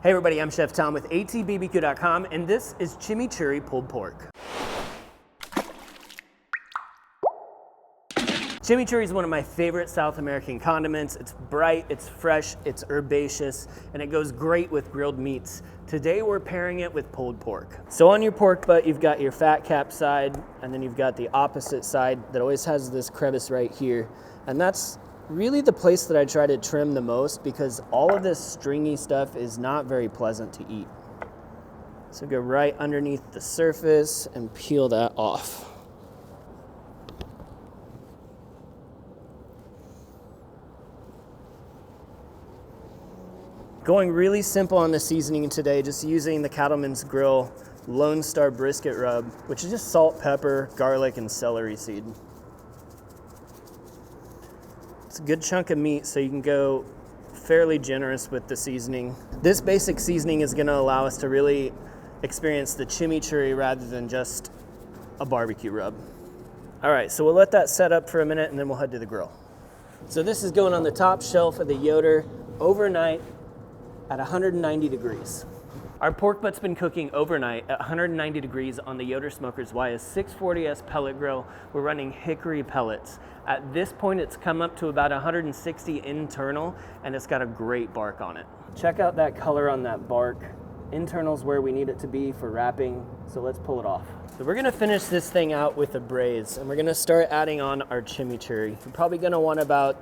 Hey everybody, I'm Chef Tom with atbbq.com, and this is Chimichurri pulled pork. Chimichurri is one of my favorite South American condiments. It's bright, it's fresh, it's herbaceous, and it goes great with grilled meats. Today we're pairing it with pulled pork. So on your pork butt, you've got your fat cap side, and then you've got the opposite side that always has this crevice right here. And that's really the place that I try to trim the most because all of this stringy stuff is not very pleasant to eat. So go right underneath the surface and peel that off. Going really simple on the seasoning today, just using the Cattleman's Grill Lone Star brisket rub, which is just salt, pepper, garlic, and celery seed. It's a good chunk of meat, so you can go fairly generous with the seasoning. This basic seasoning is gonna allow us to really experience the chimichurri rather than just a barbecue rub. All right, so we'll let that set up for a minute and then we'll head to the grill. So this is going on the top shelf of the Yoder overnight at 190 degrees. Our pork butt's been cooking overnight at 190 degrees on the Yoder Smoker's YS 640S pellet grill. We're running hickory pellets. At this point, it's come up to about 160 internal, and it's got a great bark on it. Check out that color on that bark. Internal's where we need it to be for wrapping, so let's pull it off. So we're gonna finish this thing out with a braise, and we're gonna start adding on our chimichurri. We're probably gonna want about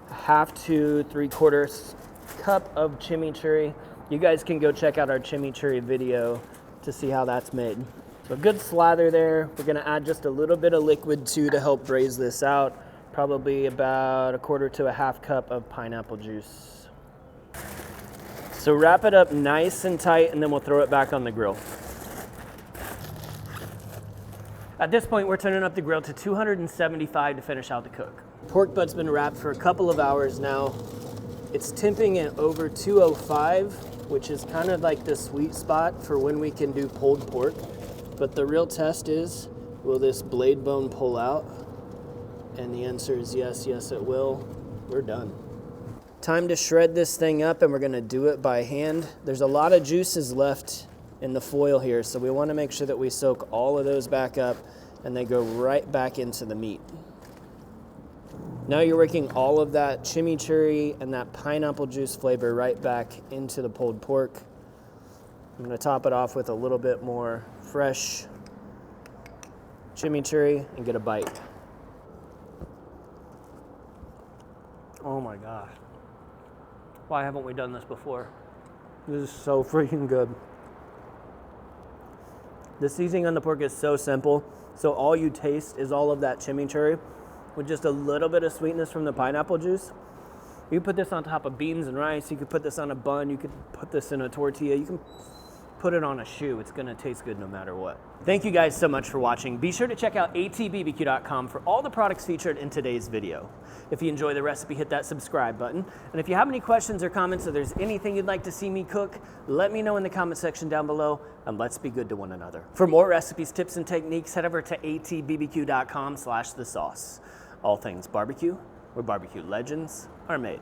1/2 to 3/4 cup of chimichurri. You guys can go check out our chimichurri video to see how that's made. So a good slather there. We're gonna add just a little bit of liquid too to help braise this out. Probably about 1/4 to 1/2 cup of pineapple juice. So wrap it up nice and tight and then we'll throw it back on the grill. At this point, we're turning up the grill to 275 to finish out the cook. Pork butt's been wrapped for a couple of hours now. It's temping at over 205, which is kind of like the sweet spot for when we can do pulled pork. But the real test is, will this blade bone pull out? And the answer is yes, yes it will. We're done. Time to shred this thing up, and we're gonna do it by hand. There's a lot of juices left in the foil here, so we wanna make sure that we soak all of those back up and they go right back into the meat. Now you're working all of that chimichurri and that pineapple juice flavor right back into the pulled pork. I'm gonna top it off with a little bit more fresh chimichurri and get a bite. Oh my gosh. Why haven't we done this before? This is so freaking good. The seasoning on the pork is so simple, so all you taste is all of that chimichurri with just a little bit of sweetness from the pineapple juice. You put this on top of beans and rice, you could put this on a bun, you could put this in a tortilla, you can put it on a shoe. It's gonna taste good no matter what. Thank you guys so much for watching. Be sure to check out atbbq.com for all the products featured in today's video. If you enjoy the recipe, hit that subscribe button. And if you have any questions or comments or there's anything you'd like to see me cook, let me know in the comment section down below, and let's be good to one another. For more recipes, tips, and techniques, head over to atbbq.com/thesauce. All things barbecue, where barbecue legends are made.